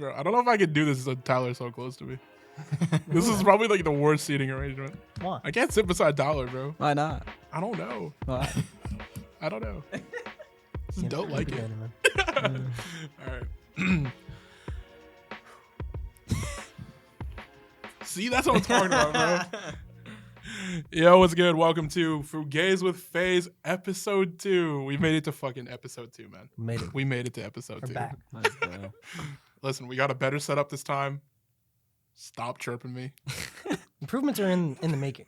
Bro, I don't know if I can do this with Tyler so close to me. This is probably like the worst seating arrangement. Why? I can't sit beside Tyler, bro. Why not? I don't know. Why? I don't know. Just don't like it. All right. See, that's what I'm talking about, bro. Yo, what's good? Welcome to FugaZe with FaZe episode 2. We made it to fucking episode 2, man. We made it to episode 2. Back. Let's go. Listen, we got a better setup this time. Stop chirping me. Improvements are in the making.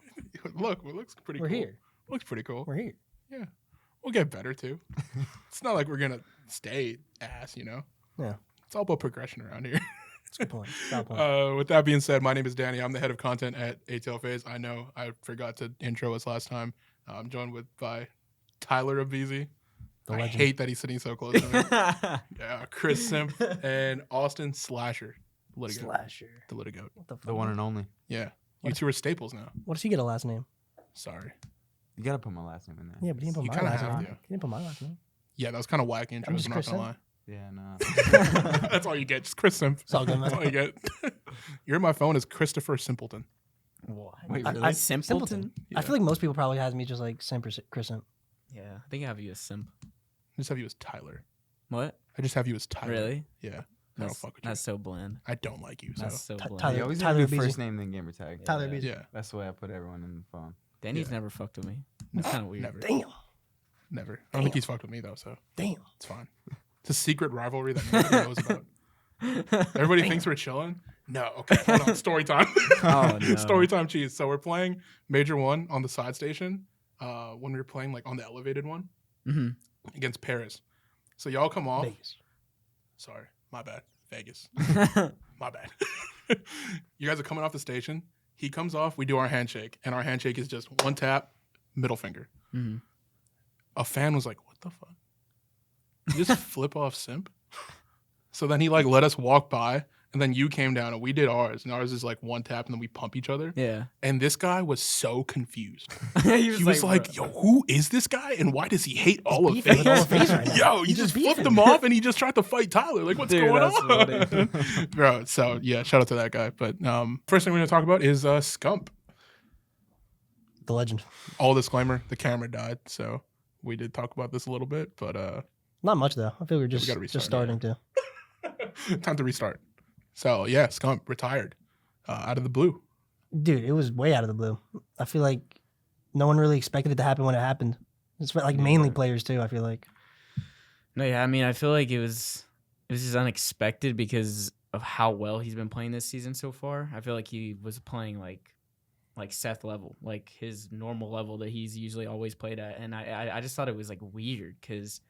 Look, it looks pretty We're cool. here. Looks pretty cool. We're here. Yeah. We'll get better too. It's not like we're gonna stay ass, you know? Yeah. It's all about progression around here. That's a good point. Stop point. With that being said, my name is Danny. I'm the head of content at FaZe. I know I forgot to intro us last time. I'm joined by Tyler aBeZy. The I legend. hate that he's sitting so close to me. Yeah, Chris Simp and Austin Slasher. The Litigoat. Slasher. The Litigoat. What the fuck? The one and only. Yeah. You two are staples now. What does he get a last name? Sorry. You gotta put my last name in there. Yeah, but he didn't put You my kinda last have name. to. He didn't put my last name. Yeah, that was kind of whack intro. I'm just not Chris gonna Simp. Yeah, nah. lie. That's all you get. Just Chris Simp. It's all good, That's all man. you get. You're in my phone as Christopher Simpleton. What? Wait, really? Simpleton? Yeah. I feel like most people probably has me just like Simp or Chris Simp. Yeah, I think I have you as Simp. I just have you as Tyler. What? I just have you as Tyler. Really? Yeah. I don't That's, fuck with you. that's so bland. I don't like you. So That's so bland. Tyler- Yeah, You always Tyler have to do aBeZy. first name then gamer tag. Tyler aBeZy. yeah, That's the way I put everyone in the phone. Danny's Yeah. never fucked with me. That's kind of weird. never, Damn. never. I don't think he's fucked with me though, so Damn. it's fine. It's a secret rivalry that nobody knows about. Everybody thinks we're chilling. No, okay, hold on. Story time. Oh, no. Story time, cheese. So we're playing Major 1 on the side station. When we were playing like on the elevated one Mm-hmm. against Paris. So y'all come off. Vegas. Sorry, my bad. Vegas. My bad. You guys are coming off the station. He comes off. We do our handshake, and our handshake is just one tap, middle finger. Mm-hmm. A fan was like, "What the fuck? You just flip off Simp?" So then he like let us walk by, and then you came down, and we did ours, and ours is like one tap, and then we pump each other. Yeah. And this guy was so confused. he He was like, bro. "Yo, who is this guy, and why does he hate all of beefing with all of FaZe?" FaZe right now. Yo, he He's just just flipped beefing. him off, and he just tried to fight Tyler. Like, what's Dude, going that's on, bro? So yeah, shout out to that guy. But first thing we're gonna talk about is Scump. The legend. All disclaimer: the camera died, so we did talk about this a little bit, but Not much though. I feel we're we just gotta restart, starting to. time to restart. So yeah, Scump retired out of the blue. Dude, it was way out of the blue. I feel like no one really expected it to happen when it happened. It's like mainly players too. I feel like. No, yeah. I mean, I feel like it was just unexpected because of how well he's been playing this season so far. I feel like he was playing like Seth level, like his normal level that he's usually always played at, and I just thought it was like weird because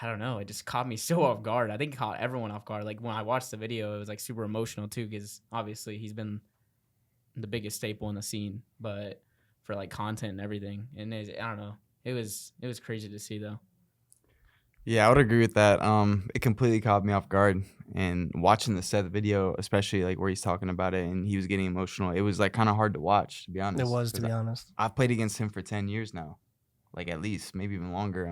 I don't know, it just caught me so off guard. I think it caught everyone off guard. Like when I watched the video, it was like super emotional too because obviously he's been the biggest staple in the scene, but for like content and everything, and I don't know, it was crazy to see though. Yeah, I would agree with that. It completely caught me off guard. And watching the Seth video, especially like where he's talking about it and he was getting emotional, it was like kind of hard to watch, to be honest. It was, to 'Cause be honest. I've played against him for 10 years now, like at least, maybe even longer.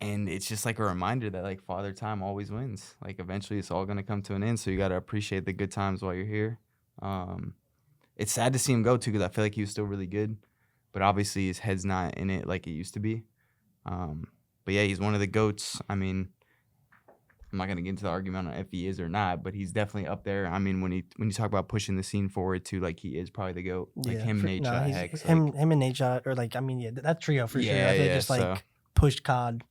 And it's just like a reminder that like Father Time always wins. Like eventually it's all gonna come to an end, so you gotta appreciate the good times while you're here. It's sad to see him go too, because I feel like he was still really good, but obviously his head's not in it like it used to be. But yeah, he's one of the GOATs. I mean, I'm not gonna get into the argument on if he is or not, but he's definitely up there. I mean, when you talk about pushing the scene forward too, like he is probably the GOAT. Like him, Nate Shot, Hex. Him and Nate Shot, or like, I mean, yeah, that trio for sure. I feel like just like pushed COD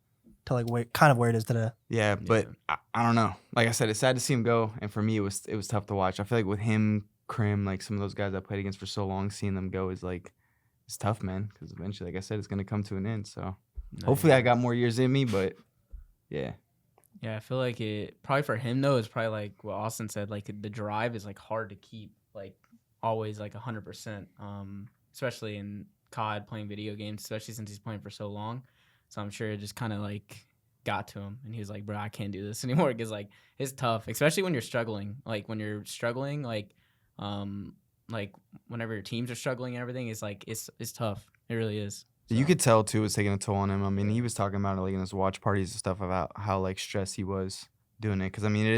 to like kind of where it is today. Yeah, but I don't know. Like I said, it's sad to see him go, and for me, it was tough to watch. I feel like with him, Krim, like some of those guys I played against for so long, seeing them go is like it's tough, man. Because eventually, like I said, it's gonna come to an end. So hopefully, I got more years in me, but yeah. Yeah, I feel like it probably for him though is probably like what Austin said. Like the drive is like hard to keep like always like 100%. Especially in COD playing video games, especially since he's playing for so long. So I'm sure it just kind of like got to him, and he was like, "Bro, I can't do this anymore." Because like it's tough, especially when you're struggling. Like when you're struggling, like whenever your teams are struggling and everything, it's like it's tough. It really is. So. You could tell too, it was taking a toll on him. I mean, he was talking about it like in his watch parties and stuff about how like stressed he was doing it because I mean it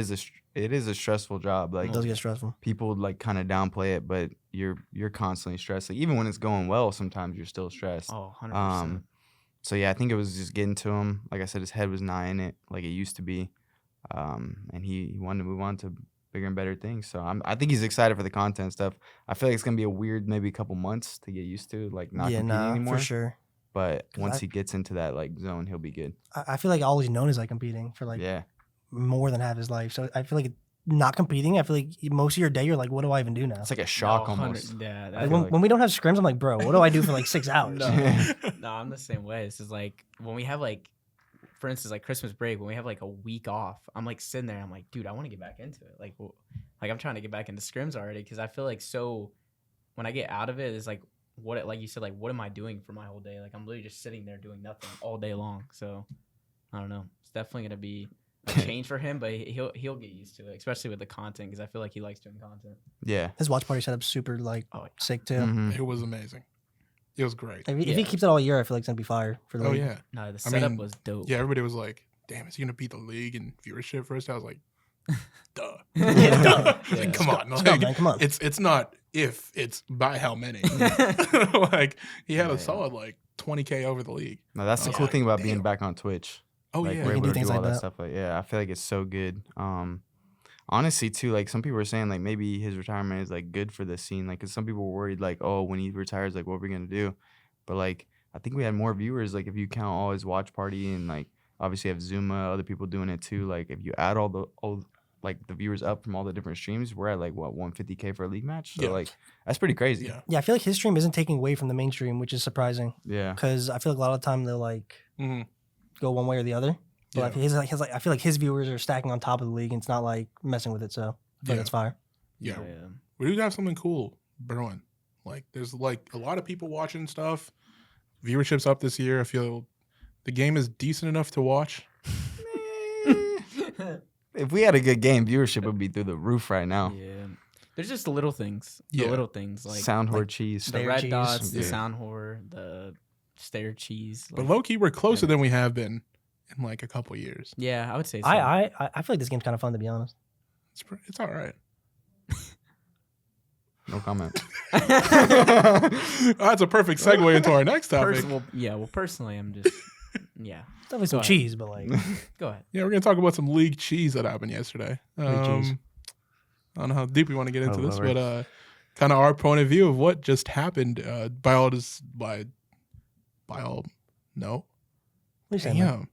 is a stressful job. Like It does get stressful. people like kind of downplay it, but you're constantly stressed. Like even when it's going well, sometimes you're still stressed. Oh, 100%. So yeah, I think it was just getting to him. Like I said, his head was not in it like it used to be, and he wanted to move on to bigger and better things. So I think he's excited for the content stuff. I feel like it's gonna be a weird maybe a couple months to get used to, like not competing anymore. for sure. But 'Cause once he gets into that like zone, he'll be good. I feel like all he's known is like competing for like Yeah, more than half his life. So I feel like not competing, I feel like most of your day you're like, what do I even do now? it's like a shock No, 100 almost. Yeah, Like, that, feel when we don't have scrims, I'm like, bro, what do I do for like 6 hours? No. Yeah. no, I'm the same way. This is like when we have like, for instance, like Christmas break, when we have like a week off, I'm like sitting there, I'm like, dude, I want to get back into it. Like I'm trying to get back into scrims already because I feel like when I get out of it, it's like like you said, like what am I doing for my whole day? Like I'm literally just sitting there doing nothing all day long. So I don't know. It's definitely gonna be a change for him, but he'll get used to it, especially with the content because I feel like he likes doing content. Yeah. His watch party setup's super like Oh, sick too. Mhm. It was amazing. It was great. If he Yeah. keeps it all year, I feel like it's gonna be fire for the Oh league. yeah. no, the I setup mean, was dope. Yeah, everybody was like, "Damn, is he gonna beat the league in viewership first?" I was like, "Duh." Yeah, duh. Like, Yeah. come on, Scump, like, man, come on. it's not if, it's by how many. Like he had Yeah. a solid like 20K over the league. No, that's the Oh, cool thing about damn. being back on Twitch. Oh Like yeah, we're You can able do to things do all like that that. stuff. Like yeah, I feel like it's so good. Honestly too, like some people were saying like maybe his retirement is like good for the scene. Like 'cause some people were worried like, oh, when he retires, like what are we gonna do? But like I think we had more viewers. Like if you count all his watch party and like obviously you have Zuma, other people doing it too. Like if you add all the viewers up from all the different streams, we're at like what 150K for a league match. So Yeah. like that's pretty crazy. yeah. Yeah, I feel like his stream isn't taking away from the mainstream, which is surprising Yeah. because I feel like a lot of the time they'll like Mhm. go one way or the other. But Yeah. I feel like his viewers are stacking on top of the league and it's not like messing with it. So I feel Yeah. like it's fire. Yeah. yeah. We do have something cool brewing. Like there's like a lot of people watching stuff. Viewership's up this year. I feel the game is decent enough to watch. If we had a good game, viewership would be through the roof right now. Yeah. There's just the little things. The Yeah. little things like Sound whore like cheese. the Stare red cheese. dots, the Yeah. sound whore, the stare cheese. But like- low key, we're closer than we have been in like a couple years. yeah, I would say so. I feel like this game's kind of fun to be honest. It's all right. No comment. That's a perfect segue into our next topic. Personally, I'm just yeah. It's definitely some ahead. cheese, but like Go ahead. Yeah, we're gonna talk about some league cheese that happened yesterday. cheese. I don't know how deep we want to get into Oh, this, Lord. but kind of our point of view of what just happened. No, what are you saying? man? damn.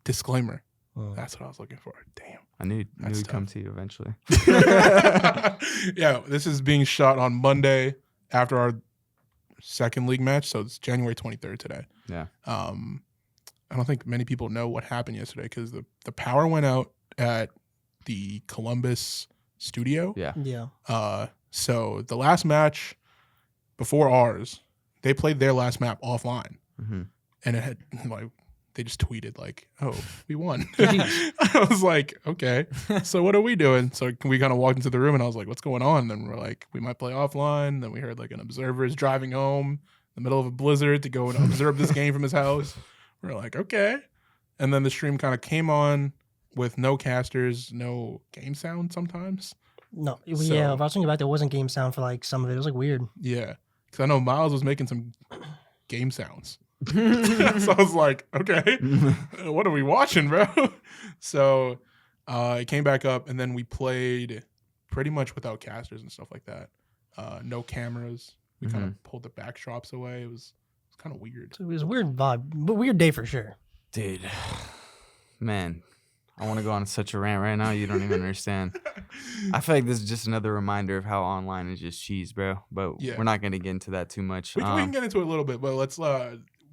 Disclaimer. Oh. That's what I was looking for. Damn. I knew That's it'd come tough. to you eventually. Yeah, this is being shot on Monday after our second league match, so it's January 23rd today. Yeah. I don't think many people know what happened yesterday because the power went out at the Columbus studio. Yeah. Yeah. So the last match before ours, they played their last map offline, Mm-hmm. and it had like they just tweeted like, "Oh, we won." Jeez. I was like, "Okay, so what are we doing?" So we kind of walked into the room, and I was like, "What's going on?" And then we're like, "We might play offline." Then we heard like an observer is driving home in the middle of a blizzard to go and observe this game from his house. We're like, "Okay," and then the stream kind of came on with no casters, no game sound sometimes. No. So- Yeah. If I was thinking back, there wasn't game sound for like some of it. It was like weird. Yeah, because I know Miles was making some game sounds. So I was like, okay, what are we watching, bro? So it came back up, and then we played pretty much without casters and stuff like that. No cameras. We kind of pulled the backdrops away. It was kind of weird. So it was a weird vibe, but weird day for sure. Dude, man, I want to go on such a rant right now. You don't even understand. I feel like this is just another reminder of how online is just cheese, bro. But Yeah. we're not going to get into that too much. We can get into it a little bit, but let's.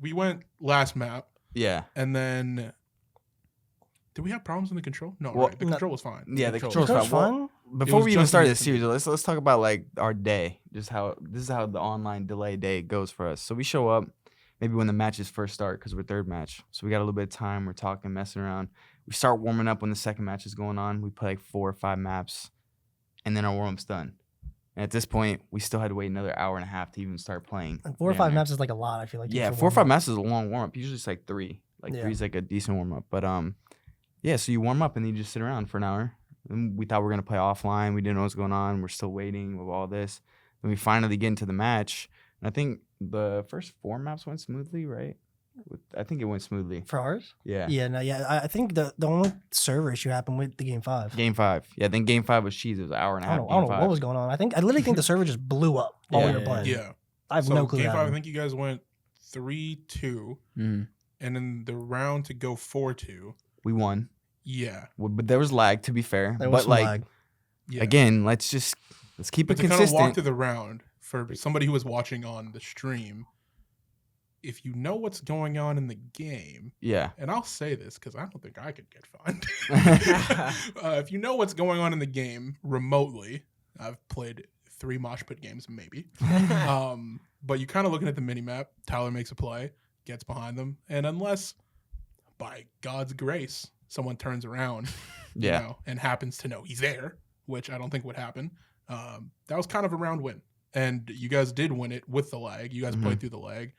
We went last map, Yeah. and then did we have problems in the control? No, Well, right. The no. control was fine. Yeah, the control control's was That was fine. Well, fun. Before was we even just start in this the series, let's talk about like our day. Just how this is how the online delay day goes for us. So we show up maybe when the matches first start because we're third match. So we got a little bit of time. We're talking, messing around. We start warming up when the second match is going on. We play like 4 or 5 maps, and then our warm up's done. And at this point, we still had to wait another hour and a half to even start playing. Like 4 or Damn 5 near. maps is like a lot. I feel like. Yeah, for 4 or 5 warm-up. maps is a long warm up. Usually it's like 3. Like Yeah. 3 is like a decent warm up. But Yeah, so you warm up and then you just sit around for an hour. And we thought we were gonna play offline. We didn't know what's going on. We're still waiting with all this. Then we finally get into the match. And I think the first 4 maps went smoothly, right? I think it went smoothly. For ours? Yeah. Yeah, no, yeah. I think the only server issue happened with the game 5. Game 5. Yeah, then game 5 was cheese. It was an hour and a I half. don't know what was going on. I literally think the server just blew up while we were Yeah. playing. Yeah. I have So no clue. game what 5, I happened. think you guys went 3-2, Mm. and then the round to go 4-2. We won. Yeah. But there was lag, to be fair. There was But some like lag. Yeah. again, let's keep But it to kind of walk consistent. through the round for somebody who was watching on the stream, if you know what's going on in the game, Yeah. and I'll say this because I don't think I could get fined. If you know what's going on in the game remotely, I've played 3 mosh pit games maybe, but you kind of looking at the mini map. Tyler makes a play, gets behind them, and unless by God's grace someone turns around, Yeah. you know, and happens to know he's there, which I don't think would happen, that was kind of a round win. And you guys did win it with the lag. You guys played through the lag.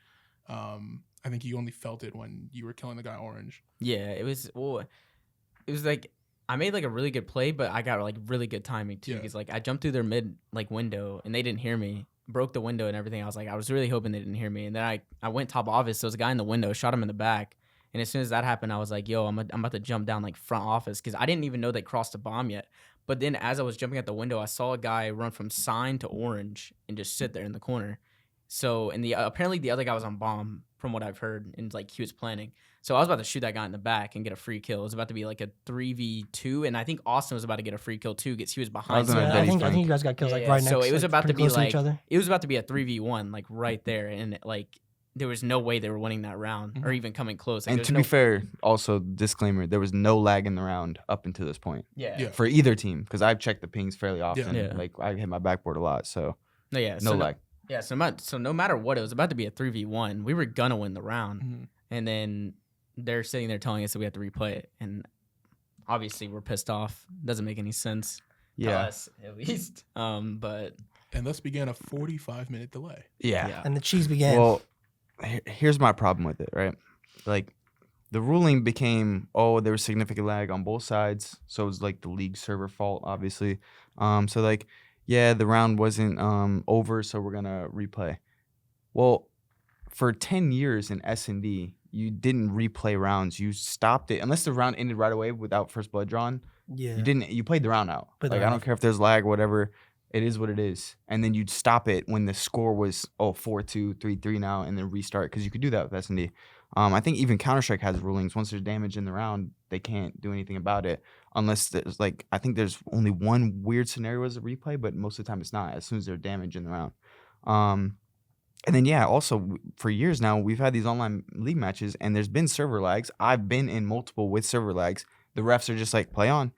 I think you only felt it when you were killing the guy orange. Yeah, it was like I made like a really good play, but I got like really good timing too Yeah. because like I jumped through their mid like window and they didn't hear me. Broke the window and everything. I was really hoping they didn't hear me. And then I went top office. So there was a guy in the window, shot him in the back. And as soon as that happened, I was like, yo, I'm about to jump down like front office because I didn't even know they crossed the bomb yet. But then as I was jumping at the window, I saw a guy run from sign to orange and just sit there in the corner. So and apparently the other guy was on bomb from what I've heard and like he was planning. So I was about to shoot that guy in the back and get a free kill. It was about to be like a 3v2, and I think Austin was about to get a free kill too because he was behind. gonna someone. bet I he's think flank. you guys got kills like Yeah, right next. so it was like, about to pretty be close like each other. it was about to be a 3v1 like right there, and like there was no way they were winning that round or even coming close. Like, And there's to no, be fair, also disclaimer, there was no lag in the round up until this point Yeah. for either team because I've checked the pings fairly often. Yeah. Like I hit my backboard a lot, so no, yeah, no lag. Yeah, so no matter what, it was about to be a 3v1. We were gonna win the round, Mhm. and then they're sitting there telling us that we have to replay it, and obviously we're pissed off. Doesn't make any sense. To Yeah, us, at least. But And thus began a 45-minute delay. yeah. And the cheese began. Well, here's my problem with it, right? Like, the ruling became, there was significant lag on both sides, so it was like the league server fault, obviously. So like, yeah, the round wasn't over, so we're gonna replay. Well, for 10 years in S&D, you didn't replay rounds. You stopped it unless the round ended right away without first blood drawn. yeah. You played the round out. Played the Like I round don't out. care if there's lag or whatever. It is what it is. And then you'd stop it when the score was 4-2, 3-3 now, and then restart because you could do that with S&D. I think even Counter-Strike has rulings. Once there's damage in the round, they can't do anything about it unless there's like I think there's only one weird scenario as a replay, but most of the time it's not. As soon as there's damage in the round. And then also for years now we've had these online league matches and there's been server lags. I've been in multiple with server lags. The refs are just like play on.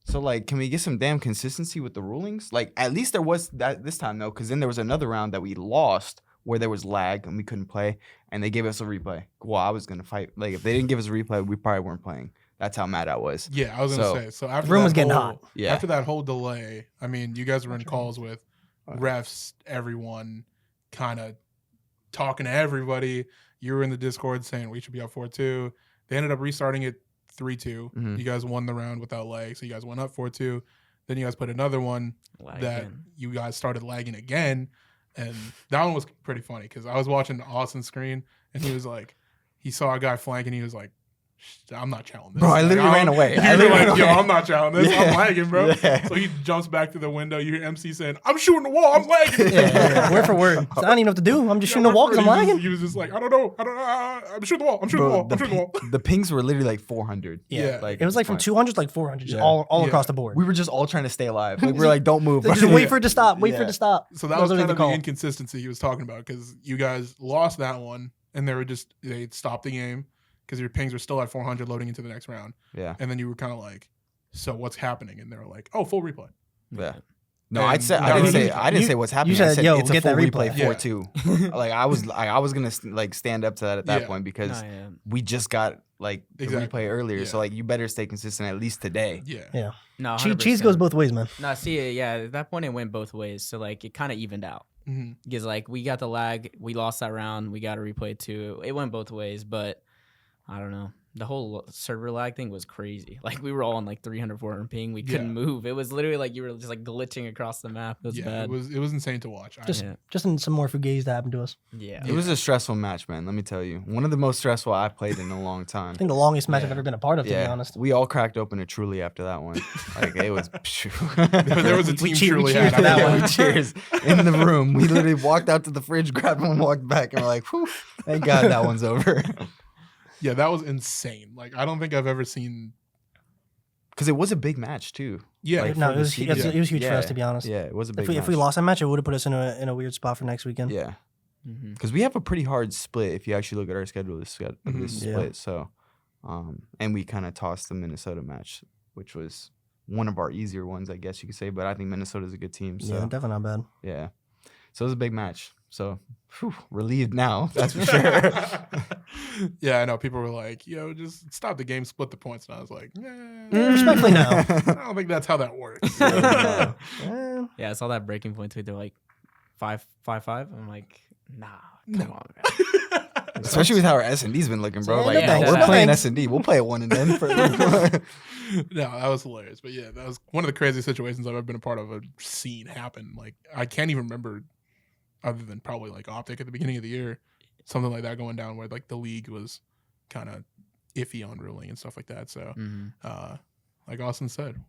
So like, can we get some damn consistency with the rulings? Like at least there was that this time though, because then there was another round that we lost where there was lag and we couldn't play, and they gave us a replay. Well, I was gonna fight. Like if they didn't give us a replay, we probably weren't playing. That's how mad I was. Yeah, I was gonna So- say. So after room that was getting whole- hot. Yeah. After that whole delay, I mean, you guys were in Watch your calls with refs, everyone, kind of talking to everybody. You were in the Discord saying we should be up 4-2. They ended up restarting it 3-2. Mhm. You guys won the round without lag, so you guys went up 4-2. Then you guys put another one lag that again. you guys started lagging again, and that one was pretty funny because I was watching Austin's screen and he was like, he saw a guy flanking, he was like, I'm not challenging this. Bro, I literally ran away. You I were literally like, ran yo, away. I'm not challenging this. I'm Yeah. lagging, bro. Yeah. So he jumps back to the window. You hear MC saying, I'm shooting the wall. I'm lagging. Yeah, word for word. So I don't even know what to do. I'm just shooting the wall because I'm lagging. He was just like, I don't know. I'm shooting the wall. I'm shooting the Bro, wall. I'm shooting the wall. the pings were literally like 400. Yeah. Like It was like from fine. 200 to like 400, just Yeah. all Yeah. across the board. We were just all trying to stay alive. Like we were like, don't move. They just wait for it to stop. Wait for it Yeah. to stop. So that was literally kind of the call. inconsistency he was talking about because you guys lost that one and they stopped the game because your pings were still at 400 loading into the next round. Yeah. And then you were kind of like, so what's happening? And they were like, oh, full replay. Yeah. No, And I didn't now say what's happening. I said, said yo, it's a get full that replay replay. Yeah. 4-2. Like I was gonna like stand up to that at that Yeah. point because No, yeah. we just got like the Exactly. replay earlier. So Yeah. like you better stay consistent at least today. Yeah. No, Cheese goes 100%. both ways, man. No, see, yeah, at that point it went both ways. So like it kind of evened out hmm because like we got the lag, we lost that round, we got to replay too. It went both ways, but I don't know. the whole server lag thing was crazy. Like we were all on like 300, 400 ping. We couldn't Yeah. move. It was literally like you were just like glitching across the map. It was Yeah, bad. it was insane to watch. Just in some more FugaZe that happened to us. Yeah. It was a stressful match, man. Let me tell you, one of the most stressful I've played in a long time. I think the longest match I've Yeah. ever been a part of, to be honest. We all cracked open a Truly after that one. Like it was. There was a We team cheer- we truly cheered had for that after one. We cheers in the room. We literally walked out to the fridge, grabbed one, walked back, and we're like, "Whew, thank God that one's over." Yeah, that was insane. Like I don't think I've ever seen. Because it was a big match too. Yeah, Like, No, for it the was, seeding. it was huge for us, Yeah. to be honest. Yeah, it was a big If match. we lost that match, it would have put us in a weird spot for next weekend. Yeah, Mhm. because we have a pretty hard split if you actually look at our schedule. This Mhm. split, Yeah. so and we kind of tossed the Minnesota match, which was one of our easier ones, I guess you could say. But I think Minnesota's a good team. So Yeah, definitely not bad. yeah. So it was a big match. So relieved now, that's for sure. Yeah, I know. People were like, "Yo, just stop the game, split the points," and I was like, Respectfully now. I don't think that's how that works." Yeah. Eh, Yeah, I saw that breaking point tweet. They're like 5-5-5. I'm like, nah, No. come on, man. Especially with how our S&D's been looking, bro. Yeah, Like, no yeah, thanks. we're no playing thanks. S&D. We'll play a 1 and then. No, that was hilarious. But yeah, that was one of the craziest situations I've ever been a part of. A scene happen. Like I can't even remember, other than probably like Optic at the beginning of the year, something like that going down where like the league was kind of iffy on ruling and stuff like that. So, Mhm. like Austin said,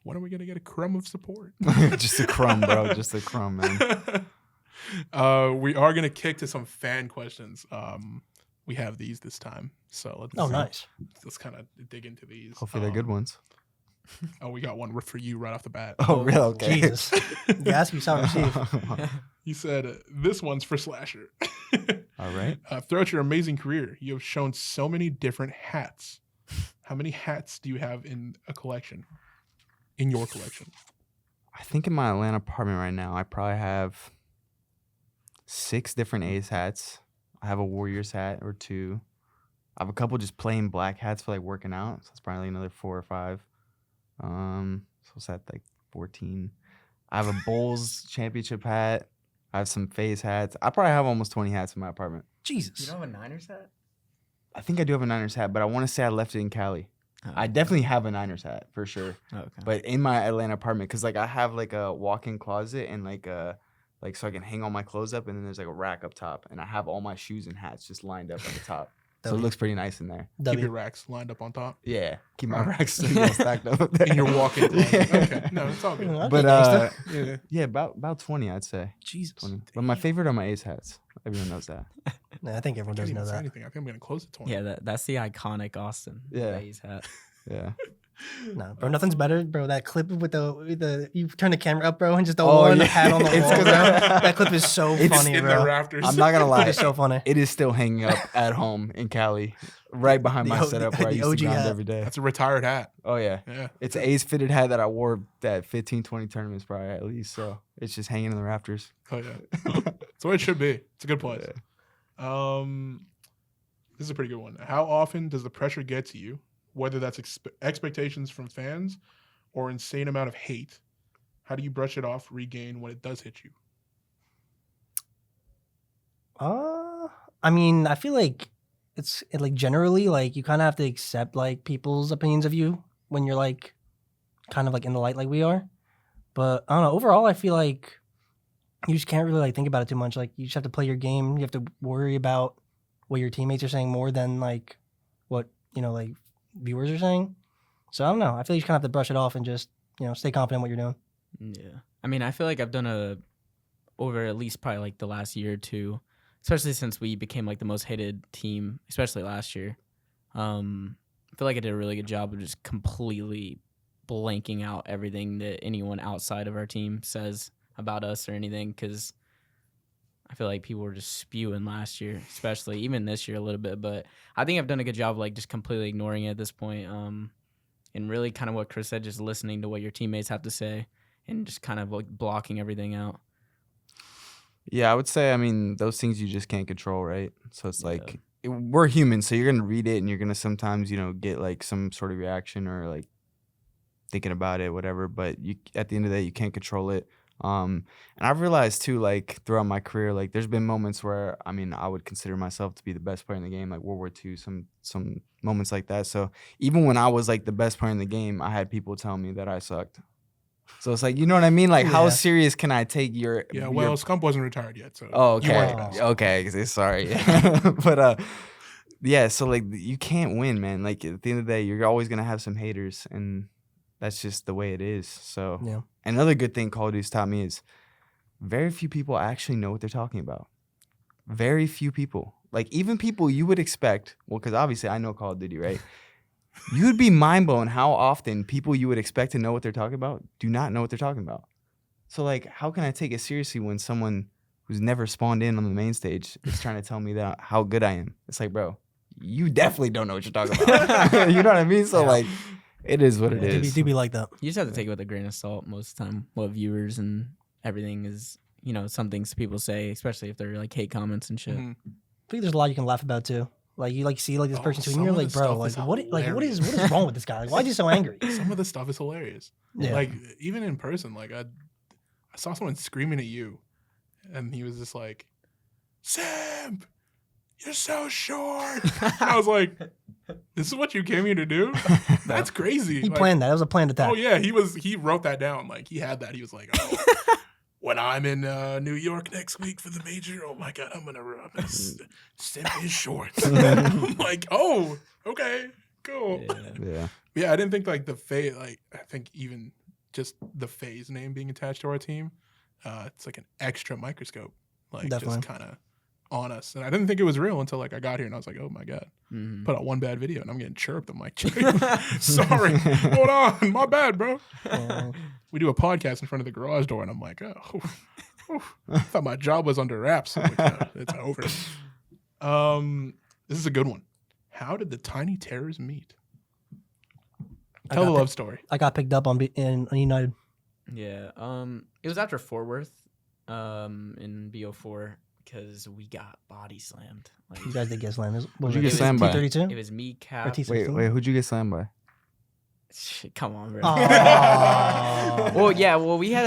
when are we gonna get a crumb of support? Just a crumb, bro. Just a crumb, man. We are gonna kick to some fan questions. We have these this time, so nice. let's kind of dig into these. Hopefully they're good ones. Oh, we got one for you right off the bat. Oh, real? Okay. Jesus. You ask, you sound receive. He said, "This one's for Slasher." All right. Throughout your amazing career, you have shown so many different hats. How many hats do you have in a collection? In your collection? I think in my Atlanta apartment right now, I probably have 6 different A's hats. I have a Warriors hat or 2. I have a couple just plain black hats for like working out. So it's probably another 4 or 5. So it's at like 14. I have a Bulls championship hat. I have some FaZe hats. I probably have almost 20 hats in my apartment. Jesus. have a Niners hat? I think I do have a Niners hat, but I want to say I left it in Cali. I definitely have a Niners hat for sure. Okay. But in my Atlanta apartment, because like I have like a walk-in closet and like so I can hang all my clothes up, and then there's like a rack up top, and I have all my shoes and hats just lined up at the top. So it W. looks pretty nice in there. Keep W. your racks lined up on top. Yeah, keep my racks stacked up there. In your walk-in closet. Yeah. Okay, no, it's all good. Okay, But gangsta. Yeah. yeah, about 20, I'd say. Jesus. 20. But my favorite are my Ace hats. Everyone knows that. Nah, I think everyone I can't does even know say that. anything. I think I'm gonna close at 20. Yeah, that's the iconic Austin. Yeah. FaZe hat. Yeah. No, bro, nothing's better, bro. That clip with the you turn the camera up, bro, and just the Oh, one yeah. hat on the It's wall, 'cause bro. I- That clip is so It's funny, in bro. the rafters. I'm not gonna lie. It's so funny. It is still hanging up at home in Cali, right behind The my O- setup where I the used to OG grind hat. every day. That's a retired hat. Oh yeah. Yeah. It's an A's fitted hat that I wore at 15, 20 tournaments probably at least. So it's just hanging in the rafters. Oh yeah. That's what it should be. It's a good place. This is a pretty good one. How often does the pressure get to you, whether that's expectations from fans or insane amount of hate? How do you brush it off, regain when it does hit you? I mean, I feel like like generally like you kind of have to accept like people's opinions of you when you're like kind of like in the light like we are. But I don't know. Overall, I feel like you just can't really like think about it too much. Like you just have to play your game. You have to worry about what your teammates are saying more than like what like viewers are saying. So I don't know. I feel like you just kind of have to brush it off and just stay confident in what you're doing. Yeah. I mean, I feel like I've done over at least probably like the last year or two, especially since we became like the most hated team, especially last year. I feel like I did a really good job of just completely blanking out everything that anyone outside of our team says about us or anything, because I feel like people were just spewing last year, especially even this year a little bit. But I think I've done a good job of like just completely ignoring it at this point. And really kind of what Chris said, just listening to what your teammates have to say and just kind of like blocking everything out. Yeah, I would say, I mean, those things you just can't control, right? So it's like, we're human, so you're going to read it and you're going to sometimes, get like some sort of reaction or like thinking about it, whatever. But you, at the end of the day, you can't control it. And I've realized too, like throughout my career, like there's been moments where, I mean, I would consider myself to be the best player in the game, like World War II, some moments like that. So even when I was like the best player in the game, I had people tell me that I sucked. So it's like, you know what I mean? Like, how Yeah. serious can I take your? Yeah, your- well, Scump wasn't retired yet, so Oh, you weren't okay, the best. okay. Sorry, but yeah. So like, you can't win, man. Like at the end of the day, you're always gonna have some haters, and that's just the way it is. So Yeah. another good thing Call of Duty's taught me is very few people actually know what they're talking about. Very few people. Like even people you would expect. Well, because obviously I know Call of Duty, right? You would be mind blown how often people you would expect to know what they're talking about do not know what they're talking about. So like, how can I take it seriously when someone who's never spawned in on the main stage is trying to tell me that how good I am? It's like, bro, you definitely don't know what you're talking about. You know what I mean? So Yeah. like, it is what it Do is. be like that. You just have to take it with a grain of salt most of the time. What viewers and everything is, some things people say, especially if they're like hate comments and shit. Mhm. I think there's a lot you can laugh about too. Like you see like this Oh, person too, and some you're of like, the bro, stuff like is what is wrong with this guy? Like, why is he so angry? Some of the stuff is hilarious. Yeah. Like even in person, like I saw someone screaming at you, and he was just like, "Simp, you're so short." And I was like, "This is what you came here to do? That's crazy." He Like, planned that. It was a planned attack. Oh yeah, he wrote that down. Like he had that. He was like, "Oh, when I'm in New York next week for the major, oh my god, I'm gonna simp his shorts." I'm like, "Oh, okay, cool." Yeah. Yeah. I didn't think like the FaZe, like I think even just the FaZe name being attached to our team, it's like an extra microscope, like Definitely. just kind of on us. And I didn't think it was real until like I got here and I was like, oh my god, Mhm. put out one bad video and I'm getting chirped. I'm like, sorry, hold on, my bad, bro. Yeah. We do a podcast in front of the garage door and I'm like, oh, I thought my job was under wraps. I'm like, "No, it's over." This is a good one. How did the Tiny Terrors meet? Tell the got love story. I got picked up on United. Yeah. It was after Fort Worth, in BO4 because we got body slammed. Like, You guys did get slammed. Who'd you get slammed by? it was me, Cap. T16? Wait, who'd you get slammed by? Shit, come on, bro. Aw. Well, yeah. Well, we had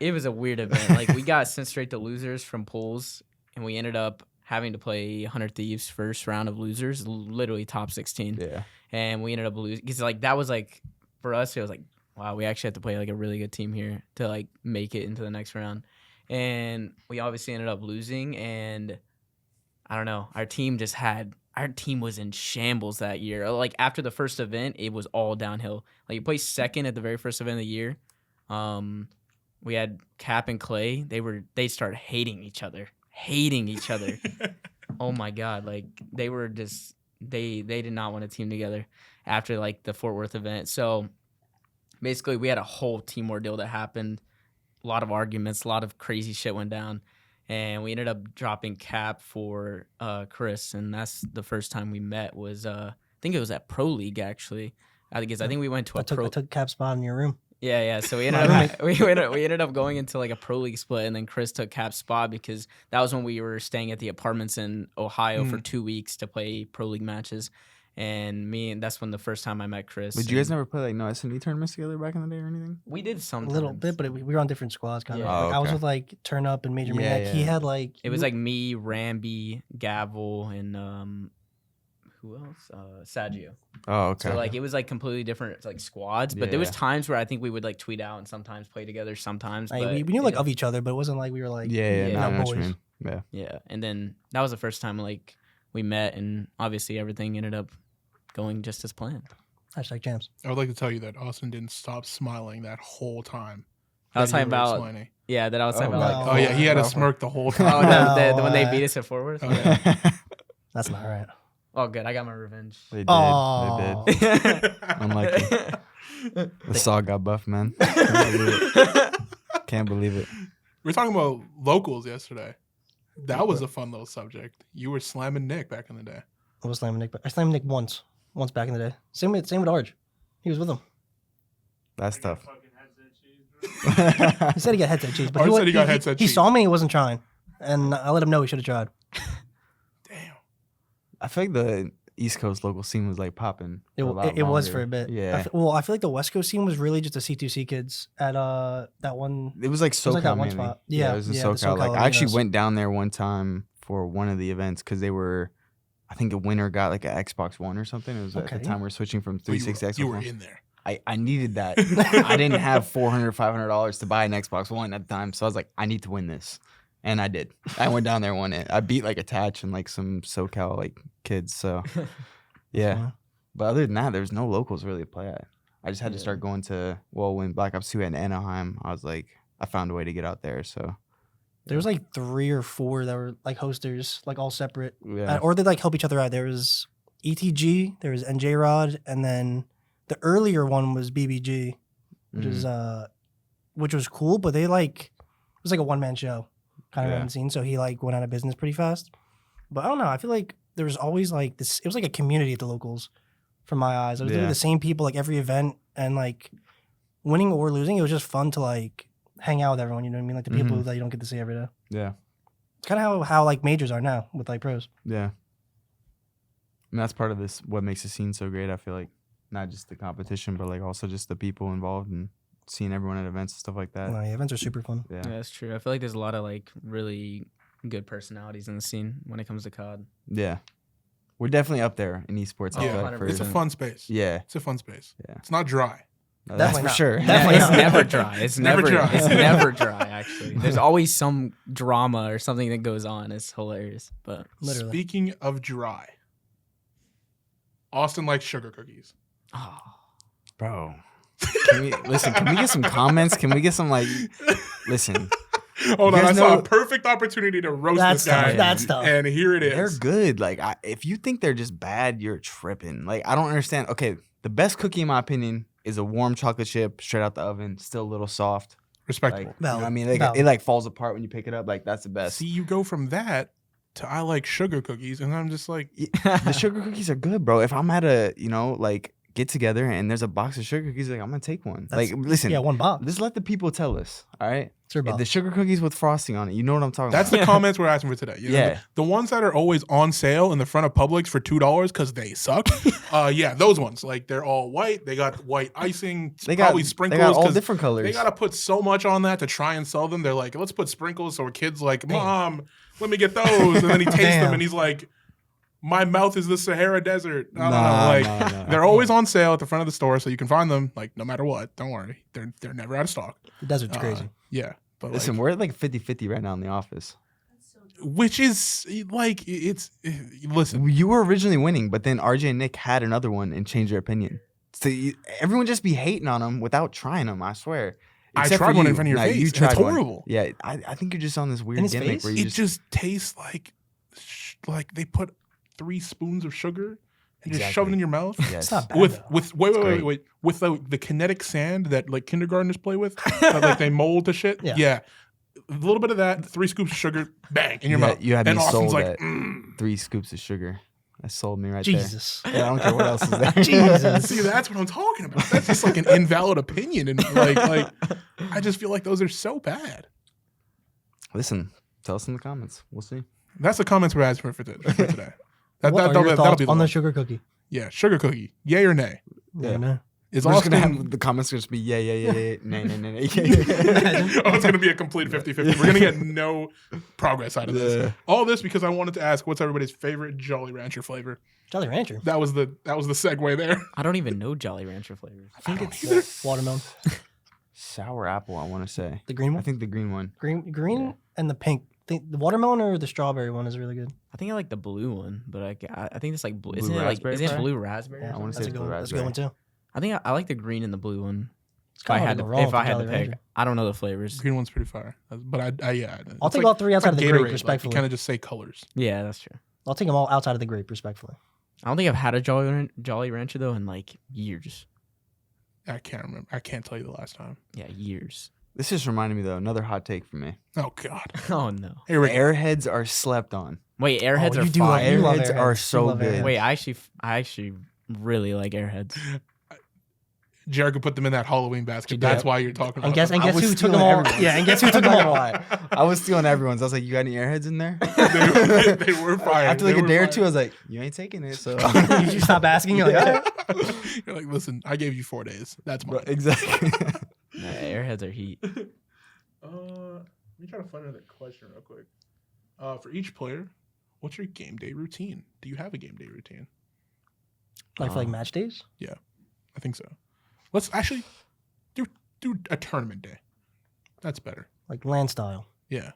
it was a weird event. Like we got sent straight to losers from pools, and we ended up having to play 100 Thieves first round of losers, literally top 16. Yeah. And we ended up losing because like that was like for us it was like wow, we actually had to play like a really good team here to like make it into the next round. And we obviously ended up losing, and I don't know, our team was in shambles that year. Like after the first event, it was all downhill. Like you placed second at the very first event of the year. We had Cap and Clay. They started hating each other. Oh my god, like they were just they did not want a team together after like the Fort Worth event. So basically we had a whole team ordeal that happened. A lot of arguments, a lot of crazy shit went down, and we ended up dropping Cap for Chris, and that's the first time we met was I think it was at Pro League actually. I think we went to I a took Cap's spot in your room. Yeah. So we ended up we ended up going into like a Pro League split, and then Chris took Cap's spot because that was when we were staying at the apartments in Ohio for 2 weeks to play Pro League matches. And that's when the first time I met Chris. Did you guys never play like no S&D tournaments together back in the day or anything? We did A sometimes. little bit, but we were on different squads kind of. Yeah. Oh, I was okay. with like Turn Up and Major Yeah, Maniac. He yeah. had like It was like me, Ramby, Gavel, and who else? Saggio. Oh, okay. So like it was like completely different like squads, but there was Yeah. times where I think we would like tweet out and sometimes play together sometimes. like, but we knew like it- of each other, but it wasn't like we were like yeah, Yeah, no, I know what you boys. mean. Yeah. Yeah, and then that was the first time like we met, and obviously everything ended up going just as planned. #champs. I would like to tell you that Austin didn't stop smiling that whole time. I was that you talking were about explaining. yeah, that I was talking Oh, about. no. Oh yeah, he had a no. smirk the whole Oh time. no, No when they way. beat us at Fort Worth. Oh, Yeah. yeah. That's not right. Oh, good, I got my revenge. They did. Aw. They did. Unlucky. The saw got buff, man. Can't believe it. Can't believe it. We were talking about locals yesterday. That was a fun little subject. You were slamming Nick back in the day. I was slamming Nick, but I slammed Nick once back in the day. Same with Arj. He was with him. That's tough. He said he got headset cheese, but Arj he, said he got headset he cheese. saw me. He wasn't trying, and I let him know he should have tried. Damn. I feel like the East Coast local scene was like popping. It was for a bit. Yeah. I feel like the West Coast scene was really just the C2C kids at that one. It was like was SoCal like that one mainly. spot. Yeah, Yeah, it was in yeah, the SoCal. Like SoCal I actually arenas. went down there one time for one of the events because they were I think a winner got like an Xbox One or something. It was at the Okay. time we're switching from So 360 to you Xbox were One. in there. I needed that. I didn't have $400, $500 to buy an Xbox One at the time, so I was like, I need to win this, and I did. I went down there and won it. I beat like Attach and like some SoCal like kids. So yeah, Wow. but other than that, there's no locals really to play at. I just had to start going to when Black Ops 2 had Anaheim. I was like, I found a way to get out there. So There was like 3 or 4 that were like hosters, like all separate, yeah, or they like help each other out. There was ETG, there was NJ Rod, and then the earlier one was BBG, which was cool, but they like it was like a one-man show kind of Yeah. behind the scenes. So he like went out of business pretty fast. But I don't know. I feel like there was always like this. It was like a community at the locals, from my eyes. It was literally Yeah. the same people like every event, and like winning or losing, it was just fun to like hang out with everyone. You know what I mean? Like the people that you don't get to see every day. yeah, It's kind of how like majors are now with like pros. yeah. And that's part of this. What makes the scene so great? I feel like not just the competition, but like also just the people involved and seeing everyone at events and stuff like that. The events are super fun. Yeah, that's true. I feel like there's a lot of like really good personalities in the scene when it comes to COD. Yeah. We're definitely up there in esports. I Oh, feel like, for- It's a fun space. Yeah. It's a fun space. Yeah. It's not dry. No, that's Definitely for not. sure. Definitely It's not. never dry. It's Never never dry. It's never dry. Actually, there's always some drama or something that goes on. It's hilarious. But Literally. Speaking of dry, Austin likes sugar cookies. oh, Bro. Can we get some comments? Can we get some like listen. Hold You on, I guys saw know- a perfect opportunity to roast That's this guy. tough. That's tough. And here it They're is. good. Like if you think they're just bad, you're tripping. Like I don't understand. Okay, the best cookie in my opinion is a warm chocolate chip straight out the oven, still a little soft. Respectable. Like, you know what I mean, Valid. it like falls apart when you pick it up. Like that's the best. See, you go from that to I like sugar cookies, and I'm just like, The sugar cookies are good, bro. If I'm at a like get together and there's a box of sugar cookies, like I'm gonna take one. That's- Like listen, Yeah, one box. just let the people tell us. All right, It's your box. the sugar cookies with frosting on it. You know what I'm talking that's about. the comments we're asking for today. You know, Yeah. the ones that are always on sale in the front of Publix for $2 because they suck. Yeah, those ones. Like they're all white. They got white icing. They got probably sprinkles. They got all 'cause different colors. They gotta put so much on that to try and sell them. They're like, let's put sprinkles. So our kid's like, Mom, let me get those. And then he tastes them Damn. and he's like, my mouth is the Sahara Desert. I don't know. Nah, Like nah. they're always on sale at the front of the store, so you can find them like no matter what. Don't worry, they're never out of stock. The desert's crazy. Yeah, but Listen, like, we're at like 50-50 right now in the office. which is like it's listen. You were originally winning, but then RJ and Nick had another one and changed their opinion. So everyone just be hating on them without trying them. I swear. I Except tried for one you. in front of your Nah, face, You and tried it's one. horrible. Yeah, I think you're just on this weird his gimmick face? where you It just tastes like they put 3 spoons of sugar and just shove it in your mouth. It's Yes. not bad. With though. with great. wait with the kinetic sand that like kindergartners play with, that, like they mold to shit. Yeah. A little bit of that, 3 scoops of sugar, bang in your You mouth. had- you had and me Austin's sold like, at 3 scoops of sugar. That sold me right Jesus. there. Yeah, I don't care what else is there. Jesus. see, that's what I'm talking about. That's just like an invalid opinion, and like I just feel like those are so bad. Listen, tell us in the comments. We'll see. That's the comments we're asking for today. What are your That'll thoughts be the on the one. sugar cookie? Yeah, sugar cookie, yay or nay? Yeah, man. Is We're just Austin? gonna have the comments just be yeah, nay, Oh, it's gonna be a complete 50-50. We're gonna get no progress out of this. Yeah. All this because I wanted to ask, what's everybody's favorite Jolly Rancher flavor? Jolly Rancher. That was the segue there. I don't even know Jolly Rancher flavors. I think it's Watermelon. Sour apple, I want to say. The green I one? think the green one. Green and the pink. Think the watermelon or the strawberry one is really good. I think I like the blue one, but I think it's like blue. Blue Isn't it like raspberry isn't it flavor? blue raspberry? or Yeah, I wanna something? say that's a blue good one. That's a good one too. I think I like the green and the blue one. It's If I kinda had hard to, go wrong if I with had to Jolly pick, Rancher. I don't know the flavors. green one's pretty fire, but I yeah. I'll take all 3 outside of the grape, Gatorade, respectfully. Like, kind of just say colors. Yeah, that's true. I'll take them all outside of the grape, respectfully. I don't think I've had a Jolly Rancher though in like years. I can't remember. I can't tell you the last time. Yeah, years. This just reminded me though, another hot take for me. Oh God. Oh no. Here we go. Airheads are slept on. Wait, Airheads Oh, are you do love- fire. you love Airheads are Airheads. so You love good. Airheads. Wait, I actually really like Airheads. Jared could put them in that Halloween basket. Yeah. That's why you're talking about And guess them. and I guess was who took stealing them all? everyone's. Yeah, and guess who took I'm them not all? gonna lie. I was stealing everyone's. I was like, you got any airheads in there? they were fire. After They like a were day or fire. two, I was like, you ain't taking it. So You stop asking. You're like, all right. You're like, listen, I gave you 4 days. That's mine. exactly. Nah, Airheads are heat. Let me try to find another question real quick. For each player, what's your game day routine? Do you have a game day routine? Like for like match days? I think so. Let's actually do a tournament day. That's better. Like LAN style. Yeah.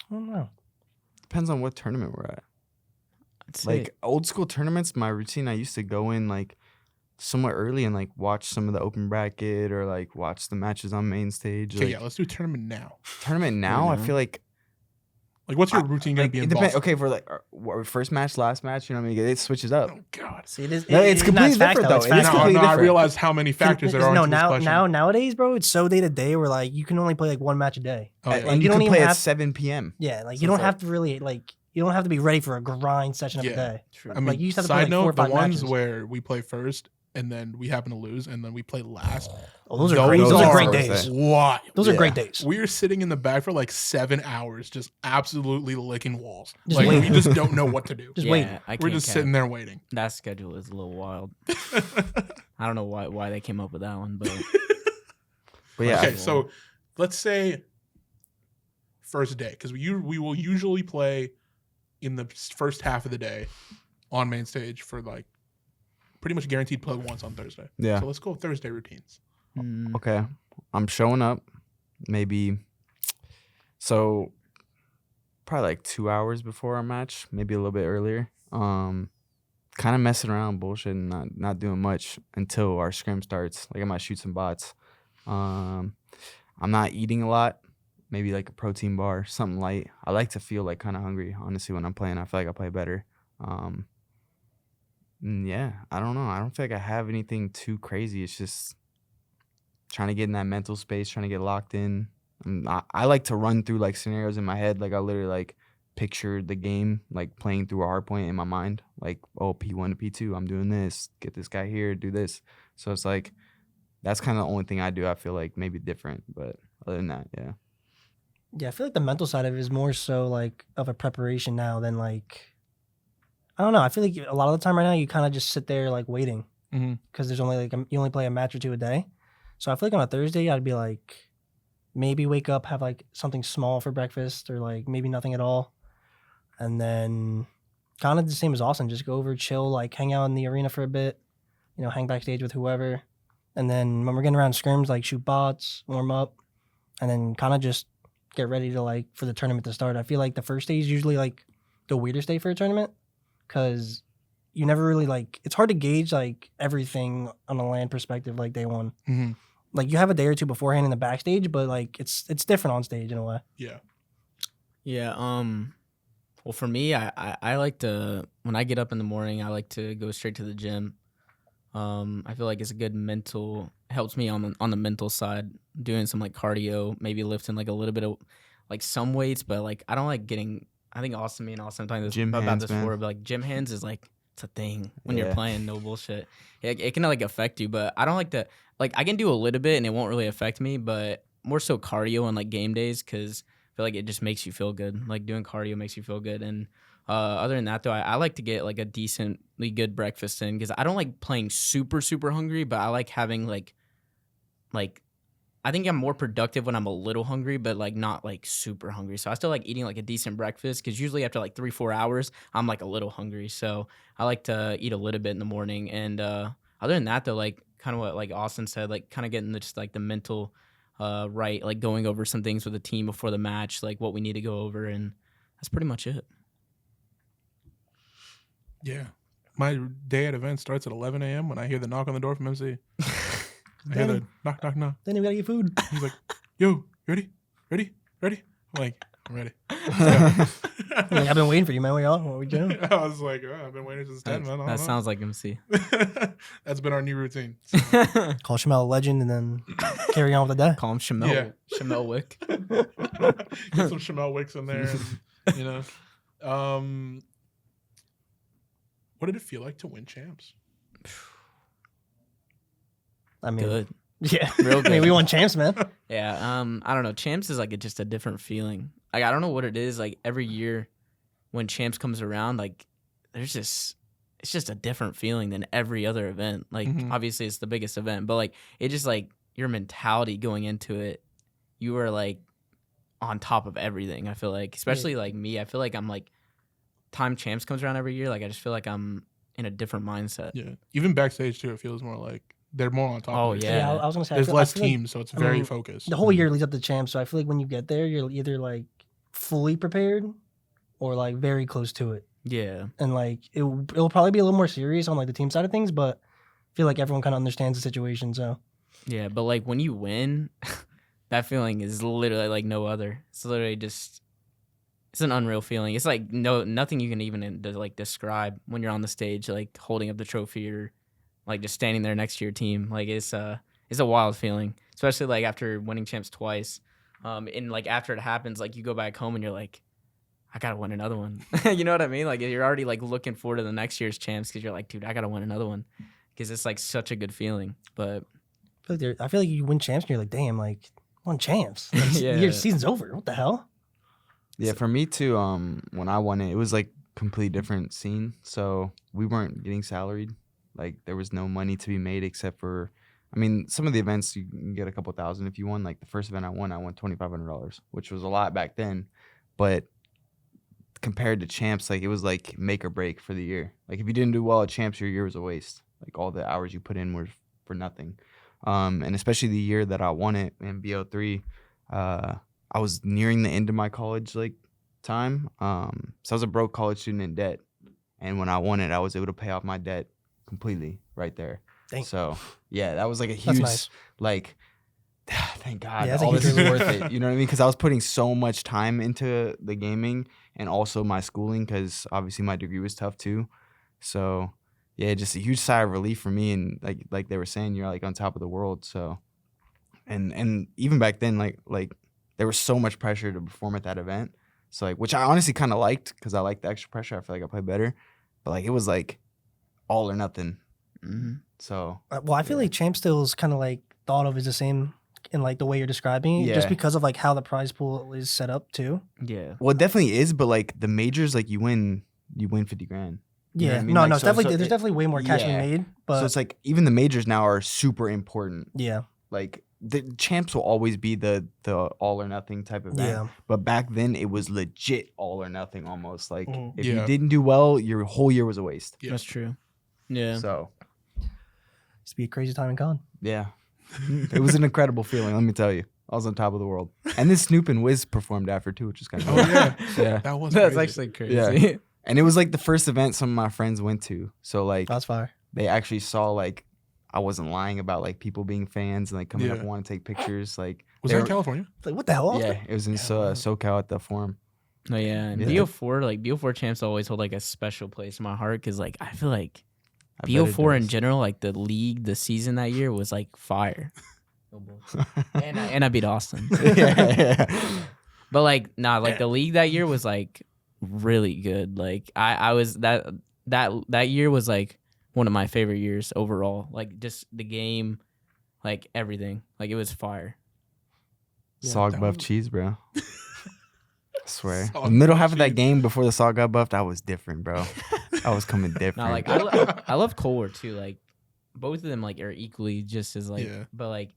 I don't know. Depends on what tournament we're at. I'd say- Like old school tournaments, my routine, I used to go in like somewhat early and like watch some of the open bracket or like watch the matches on main stage. Okay, Like, yeah, let's do tournament now. tournament now, I know. feel like Like, what's your routine going like, to be it in depends. Boston? Okay, for like our first match, last match, you know what I mean? It switches up. Oh, God. See, it is. No, it's completely different, though. It's It is fact, No, completely no, I different. realized how many factors there are No, into this question. nowadays, bro, it's so day to day where like you can only play like one match a day. Oh, yeah. And Like, you you don't can even play at have- 7 p.m. Yeah, like So you don't it's have to really like you don't have to be ready for a grind session of Yeah. a day. True. I mean, Like, you used to have to play, side like, 4 or note, the 5 ones matches. where we play first and then we happen to lose and then we play last. Oh, those are great. those Those are are great always days. there. Wild. Those are Yeah. great days. We are sitting in the back for like 7 hours, just absolutely licking walls. Just like waiting. we just don't know what to do. Just yeah, waiting. I We're can't just cap. sitting there waiting. That schedule is a little wild. I don't know why they came up with that one, but But yeah, Okay, so let's say first day, because we will usually play in the first half of the day on main stage for like pretty much guaranteed play once on Thursday. yeah. So let's go with Thursday routines. Okay, I'm showing up. Maybe so. Probably like 2 hours before our match, maybe a little bit earlier. Kind of messing around, bullshit, and not doing much until our scrim starts. Like I might shoot some bots. I'm not eating a lot. Maybe like a protein bar, something light. I like to feel like kind of hungry, honestly, when I'm playing. I feel like I play better. Yeah, I don't know. I don't feel like I have anything too crazy. It's just trying to get in that mental space, trying to get locked in. I like to run through like scenarios in my head. Like I literally like picture the game like playing through a hard point in my mind. Like, oh, P1 to P2, I'm doing this. Get this guy here, do this. So it's like that's kind of the only thing I do. I feel like maybe different, but other than that, yeah. Yeah, I feel like the mental side of it is more so like of a preparation now than like I don't know. I feel like a lot of the time right now you kind of just sit there like waiting Mhm. because there's only like you only play a match or two a day. So I feel like on a Thursday I'd be like maybe wake up, have like something small for breakfast or like maybe nothing at all, and then kind of the same as Austin, just go over, chill, like hang out in the arena for a bit, you know, hang backstage with whoever, and then when we're getting around scrims, like shoot bots, warm up, and then kind of just get ready to like for the tournament to start. I feel like the first day is usually like the weirdest day for a tournament because you never really like it's hard to gauge like everything on a LAN perspective like day one. Mhm. Like you have a day or two beforehand in the backstage, but like it's different on stage in a way. Yeah. yeah. Well, for me, I like to when I get up in the morning, I like to go straight to the gym. I feel like it's a good mental helps me on the mental side, doing some like cardio, maybe lifting like a little bit of like some weights, but like I don't like getting. I think me and Austin talking Gym about hands, this man. before, but like gym hands is like it's a thing when you're Yeah. playing. No bullshit. It can like affect you, but I don't like to like I can do a little bit and it won't really affect me, but more so cardio on like game days because I feel like it just makes you feel good. Like doing cardio makes you feel good. And other than that, though, I like to get like a decently good breakfast in because I don't like playing super, super hungry, but I like having like I think I'm more productive when I'm a little hungry, but like not like super hungry. So I still like eating like a decent breakfast because usually after like 3-4 hours, I'm like a little hungry. So I like to eat a little bit in the morning. And other than that, though, like kind of what like Austin said, like kind of getting just like the mental right, like going over some things with the team before the match, like what we need to go over, and that's pretty much it. Yeah. My day at event starts at 11 a.m. when I hear the knock on the door from MC. I hear the knock, knock, knock. Then we gotta get food. He's like, yo, you ready? Ready? Ready? I'm like, I'm ready. Like, I've been waiting for you, man. What are we doing? I was like, oh, I've been waiting since 10, man. I don't That know. sounds like MC. That's been our new routine. Call Shamel a legend and then carry on with the day. Call him Shamel. Yeah. Shamel Wick. Get some Shamel Wicks in there, and, you know. What did it feel like to win champs? I mean, Good. yeah, Real I mean, good. we won champs, man. Yeah. I don't know. Champs is like just a different feeling. Like I don't know what it is. Like every year when champs comes around, like it's just a different feeling than every other event. Like Mhm. obviously it's the biggest event, but like it just like your mentality going into it, you are like on top of everything. I feel like, especially like me, I feel like I'm like time champs comes around every year, like I just feel like I'm in a different mindset. Yeah, even backstage too, it feels more like they're more on top. Oh, of it. yeah. I was gonna say There's I less feel like teams, so it's I very mean, focused. the whole year leads up to champs, so I feel like when you get there, you're either like fully prepared or like very close to it, Yeah. and like it'll probably be a little more serious on like the team side of things, but I feel like everyone kind of understands the situation. So Yeah, but like when you win, that feeling is literally like no other. It's literally just it's an unreal feeling. It's like nothing you can even like describe when you're on the stage, like holding up the trophy or like just standing there next to your team. Like it's a wild feeling, especially like after winning champs twice. And like after it happens, like you go back home and you're like, I gotta win another one. You know what I mean? Like you're already like looking forward to the next year's champs because you're like, dude, I gotta win another one because it's like such a good feeling. But I feel like you win champs and you're like, damn, like won champs. Like, Yeah. your season's over. What the hell? Yeah, for me too. When I won it, it was like completely different scene. So we weren't getting salaried. Like there was no money to be made except for, I mean, some of the events you can get a couple thousand if you won. Like the first event I won $2,500, which was a lot back then. But compared to champs, like it was like make or break for the year. Like if you didn't do well at champs, your year was a waste. Like all the hours you put in were for nothing. And especially the year that I won it in BO3, I was nearing the end of my college like time. So I was a broke college student in debt. And when I won it, I was able to pay off my debt completely right there. Dang. So yeah, that was like a That's huge, nice. like, thank God, Yeah, that's a all huge this is relief. worth it. You know what I mean? Because I was putting so much time into the gaming and also my schooling because obviously my degree was tough too. So yeah, just a huge sigh of relief for me. And like they were saying, you're like on top of the world. So, and even back then, like there was so much pressure to perform at that event. So like, which I honestly kind of liked because I liked the extra pressure. I feel like I played better, but like it was like all or nothing. mm-hmm. So Well, I feel Yeah. like champ still is kind of like thought of as the same in like the way you're describing it, just Yeah. because of like how the prize pool is set up too. Yeah. well, it definitely is, but like the majors, like you win 50 grand. You know Yeah, what I mean? no, Like, no, it's so- definitely so there's it- definitely way more cash yeah. being made, but So it's like even the majors now are super important. yeah, Like the champs will always be the all or nothing type of event. yeah, But back then it was legit all or nothing almost. Like Mhm. if Yeah. you didn't do well, your whole year was a waste. Yeah. That's true. Yeah. So used to be a crazy time in con. yeah, it was an incredible feeling. Let me tell you, I was on top of the world. And then Snoop and Wiz performed after too, which is kind of Oh yeah, yeah. that was That's crazy. actually crazy. Yeah. And it was like the first event some of my friends went to. So like That's fire. they actually saw like I wasn't lying about like people being fans and like coming up Yeah. and wanting to take pictures. Like Was they that in were- California? It's like what the hell? Yeah, it was in SoCal at the Forum. Oh yeah, and Yeah. BO4 like BO4 champs always hold like a special place in my heart because like I feel like I bet it BO4 in does. general, like the league, the season that year was like fire. and I beat Austin. yeah. But like nah, like the league that year was like really good. Like I was that year was like one of my favorite years overall. Like just the game, like everything. Like it was fire. Yeah, Sog that buff was- cheese, bro. I swear. Sog The middle buff half of that cheese. game before the sog got buffed, I was different, bro. I was coming different. Nah, like I love Cold War too. Like both of them like are equally just as like Yeah. but like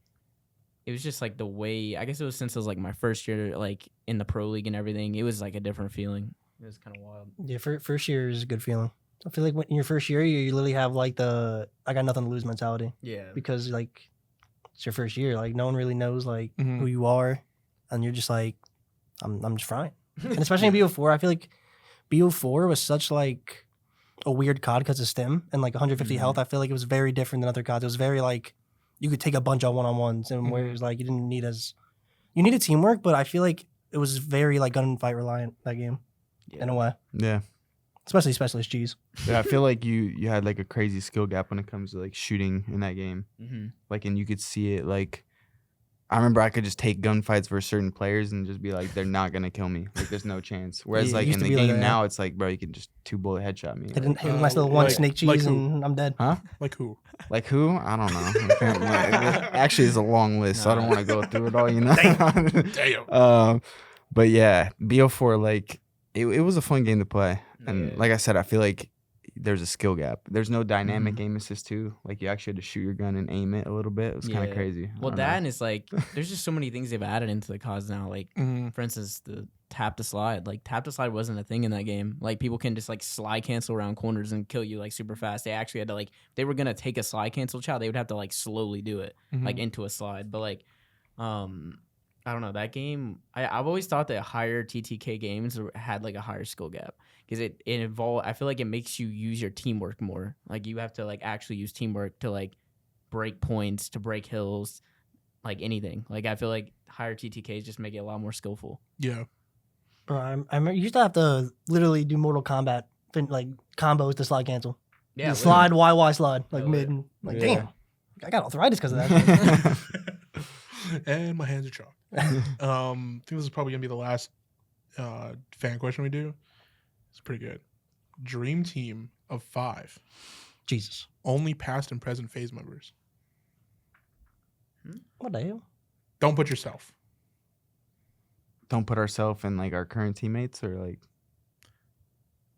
it was just like the way I guess it was since it was like my first year like in the pro league and everything. It was like a different feeling. It was kind of wild. Yeah, first year is a good feeling. I feel like when in your first year, you literally have like the I got nothing to lose mentality Yeah. because like it's your first year. Like no one really knows like Mhm. who you are, and you're just like I'm just fine. And especially in BO4, I feel like BO4 was such like a weird COD because of stim and like 150 health. I feel like it was very different than other CODs. It was very like you could take a bunch of one-on-ones and where it was like you didn't need you needed teamwork, but I feel like it was very like gunfight reliant that game in a way, yeah. especially Specialist G's. Yeah, I feel like you had like a crazy skill gap when it comes to like shooting in that game. Mm-hmm. Like, and you could see it. Like, I remember I could just take gunfights for certain players and just be like, they're not gonna kill me. Like, there's no chance. Whereas Yeah, it like used in to the be like game that. now, it's like, bro, you can just 2-bullet headshot me. I didn't hit a Uh, nice little one like- snake cheese like who? and I'm dead. Huh? Like who? Like who? I don't know. Actually, it's a long list, so I don't want to go through it all. You know. Damn. But yeah, BO4 like it was a fun game to play, and Yeah. like I said, I feel like there's a skill gap. There's no dynamic aim assist too. Like you actually had to shoot your gun and aim it a little bit. It was kind of crazy. Well, that and it's like there's just so many things they've added into the CODs now. Like for instance, the tap to slide. Like tap to slide wasn't a thing in that game. Like people can just like slide cancel around corners and kill you like super fast. They actually had to like if they were gonna take a slide cancel shot, they would have to like slowly do it like into a slide. But like I don't know, that game I've always thought that higher TTK games had like a higher skill gap because it involved. I feel like it makes you use your teamwork more. Like you have to like actually use teamwork to like break points, to break hills, like anything. Like I feel like higher TTKs just make it a lot more skillful. Yeah. Bro, I remember you used to have to literally do Mortal Kombat like combos to slide cancel. Yeah, slide, YY slide, like Literally. mid. And, like, Yeah. damn, I got arthritis because of that. And my hands are chalked. I think this is probably gonna be the last fan question we do. It's pretty good. Dream team of 5. Jesus. Only past and present FaZe members. What the hell? Don't put yourself. Don't put ourselves in like our current teammates or like.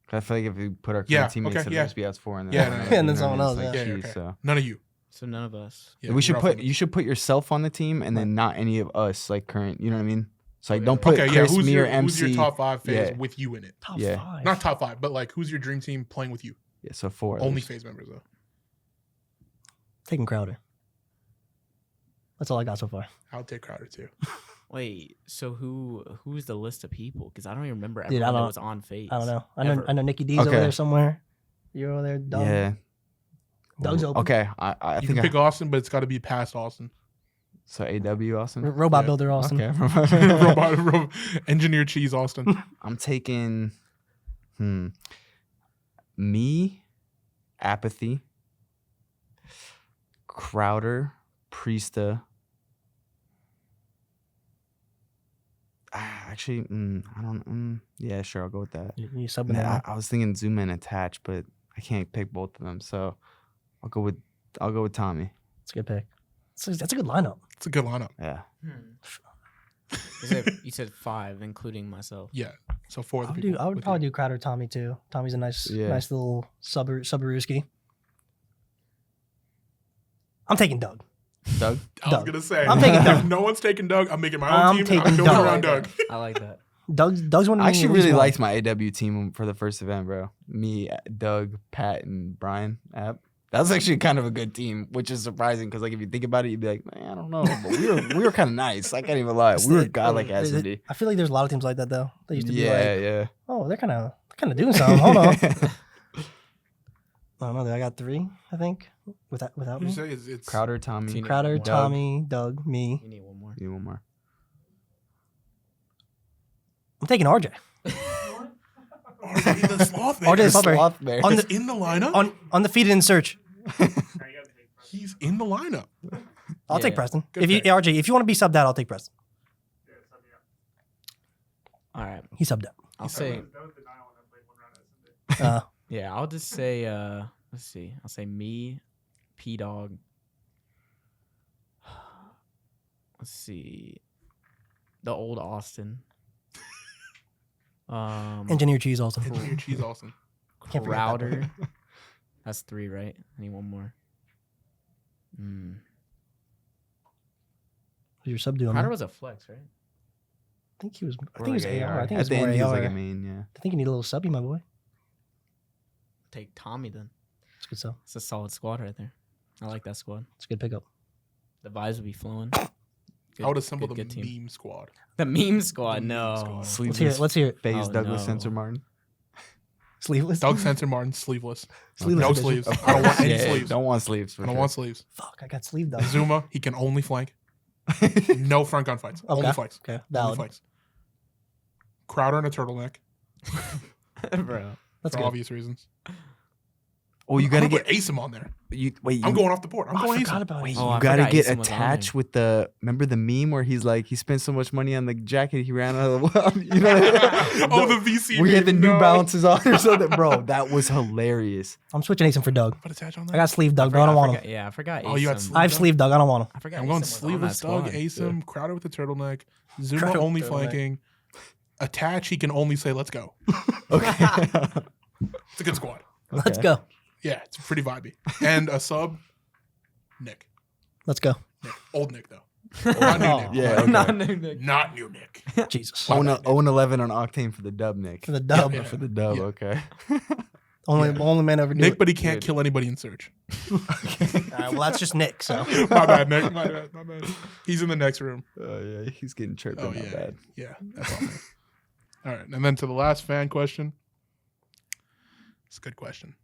'Cause I feel like if we put our current Yeah, teammates, okay, it'd yeah. just be us 4 and then Yeah, everyone no, else, no, and then you know someone what I else, mean? It's yeah. like, Yeah, geez, okay. so. None of you. So none of us. Yeah, We should you're off you should put yourself on the team and then not any of us like current. You know what I mean? So like Okay. don't put Okay, Chris, yeah. me, or Who's your MC. top 5 FaZe Yeah. with you in it? Top Yeah. 5. Not top 5, but like who's your dream team playing with you? Yeah, so 4. Only others. FaZe members though. Taking Crowder. That's all I got so far. I'll take Crowder too. Wait, so who's the list of people? Because I don't even remember Dude, I everyone that don't- was on FaZe. I don't know. Ever. I know Nikki D's over Okay. there somewhere. You're over there, Doug. Yeah. Doug's open. Okay, I You think can pick Austin, but it's got to be past Austin. so. AW Austin. Robot Yeah. Builder Austin. Robot, engineer cheese Austin. I'm taking me, aBeZy, Crowder, Priesta. Actually, I don't. Yeah, sure, I'll go with that. You subbing And then that. I was thinking Zoom and Attach, but I can't pick both of them, so I'll go with Tommy. That's a good pick. That's a good lineup. It's a good lineup. Yeah. You said 5, including myself. Yeah. So 4 of the I would, people. I would with probably you. do Crowder Tommy too. Tommy's a nice Yeah. little subarooski. I'm taking Doug. Doug. I was Doug. gonna say. I'm taking If Doug. no one's taking Doug, I'm making my I'm own team. And I'm taking building Doug. around Doug. I like that. Doug's one of I the actually least really one. liked my AW team for the first event, bro. Me, Doug, Pat, and Brian. App. That was actually kind of a good team, which is surprising because, like, if you think about it, you'd be like, man, I don't know, but we were kind of nice. I can't even lie. We were godlike ass indie. I feel like there's a lot of teams like that though. They used to be like, Yeah. oh, they're kind of doing something. Hold on. I don't know. I got 3, I think, without You me. say it's Crowder, Tommy. Tina. Crowder, Doug. Tommy, Doug, me. You need one more. You one more. I'm taking RJ. RJ the sloth man. RJ the sloth bear. Sloth bear. On He's the in the lineup. undefeated in search. He's in the lineup. I'll take Yeah. Preston. Good If you pick. RJ, if you want to be subbed out, I'll take Preston. All right. He subbed out. I'll say. Yeah, I'll just say. Let's see. I'll say me, P Dog. Let's see. The old Austin. Engineer cheese also. Engineer cheese Austin. Can't forget that one. Crowder. That's 3, right? I need one more. Who's your sub doing? Crowder man? was a flex, right? I think he was. I Or think he was like AR. I think At it's the more end, he was AR. like a main, yeah. I think you need a little subby, my boy. Take Tommy then. It's a good sub. It's a solid squad right there. I like that squad. It's a good pickup. The vibes would be flowing. I would assemble good the team. meme squad. The meme squad. The meme No. squad. Let's hear it. Sleeveless Let's hear it. FaZe, Oh, Douglas, no. Sensor Martin. Sleeveless. Doug Sensor Martin, sleeveless. Sleeveless No edition. sleeves. I don't want any Yeah, sleeves. Don't want sleeves. For I don't sure. want sleeves. Fuck, I got sleeve dog. Zuma, he can only flank. No front gun fights. Only Okay. flanks. Okay, Only valid. flanks. Crowder in a turtleneck Bro. That's for good. obvious reasons. Oh, you gotta I'm gonna get. put Asim on there. Wait, I'm going off the board. I'm Oh, I going forgot Asim. about Wait, it. Oh, you I gotta forgot get Asim was on attached there. with the. Remember the meme where he's like he spent so much money on the jacket he ran out of the world. You know? Oh, the VC. We had the meme, New no. Balances on or something, bro. That was hilarious. I'm switching Asim for Doug. Put attach on I there. got sleeve Doug, bro. I don't want him. Yeah, I forgot. Oh, you got Asim. sleeve- I have sleeve Doug. I don't want him. I forgot. I'm going Asim was on sleeveless that Doug, squad. Asim, Crowder with the turtleneck, Zuma Crowder with only the turtleneck. flanking. Attach, he can only say, let's go. Okay. It's a good squad. Let's Okay. go. Yeah, it's pretty vibey. And a sub, Nick. Let's go. Nick. Old Nick, though. Not new Nick. Yeah, okay. Not new Nick. Not new Nick. Jesus. My 0 bad, 11 on Octane for the dub, Nick. For the dub. Yeah. For the dub, Yeah. okay. Only man ever do Nick, it. but he can't Dude. kill anybody in search. All right, well, that's just Nick. So My bad, Nick. My bad. My bad. He's in the next room. Oh, yeah, he's getting chirped Oh, on that yeah. bad. Yeah, that's on me. All right. And then to the last fan question. It's a good question.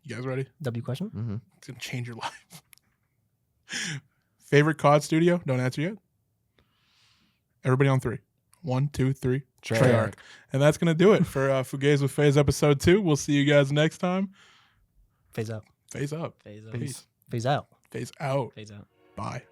You guys ready? W question. Mm-hmm. It's going to change your life. Favorite COD studio? Don't answer yet. Everybody on 3. 1, 2, 3. Treyarch. And that's going to do it for FugaZe with FaZe episode 2. We'll see you guys next time. Phase out. FaZe up. Phase out. Peace. Phase out. FaZe out. Phase out. Bye.